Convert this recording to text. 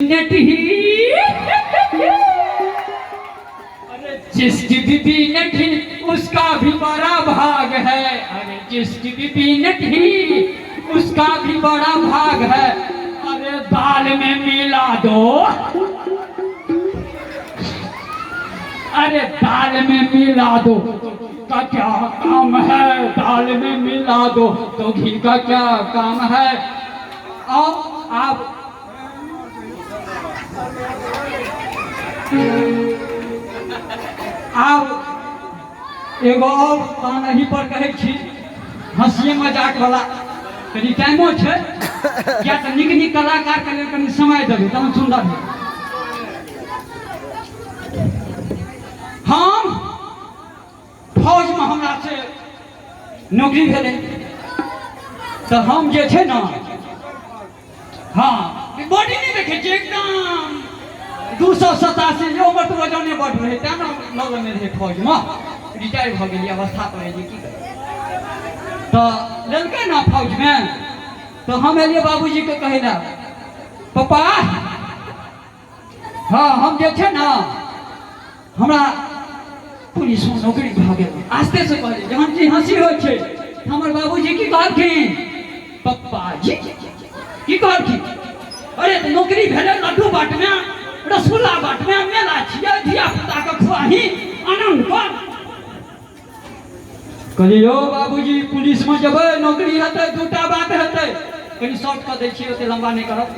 Minute ही अरे जिसकी भी मिनट ही उसका भी बड़ा भाग है। अरे जिसकी भी मिनट ही उसका भी बड़ा भाग है। अरे दाल में मिला दो, अरे दाल में मिला दो का क्या काम है, दाल में मिला दो तो घी का क्या काम है। और आप एगो और तानही पर कहै छी, हंसिए मजाक वाला कनी टाइमो छै, या तऽ नीक नीक कलाकार के लेल कनी समय देबै तहन सुंदर है। हम फौज में हमरा से नौकरी भेलै तऽ हम जे छै ना, हाँ बॉडी नहीं देखे छी एकदम 287 जो उम्र तो वजने बढ़ रहे तें ना लग में रहे फौज में रिटायर भ गेलिए अवस्था पर है की करे तो ललके ना फौज में। तो हम एलिए बाबूजी के कहे ना पापा, हाँ हम जे छे ना हमरा पुलिस में नौकरी भ गेल। आस्ते से कहले जहन की हंसी होय छे हमर बाबूजी की कहलखिन पप्पा जी की कहलखिन, अरे नौकरी भेले लड्डू बाट में रसगुल्ला बाट में मेला छिया धिया पुता के खुआही आनंद कर। कहलियो बाबूजी पुलिस में जब नौकरी हेतै दूटा बात हेतै, कहीं शॉर्ट कर दै छियै ओते लंबा नहीं करब।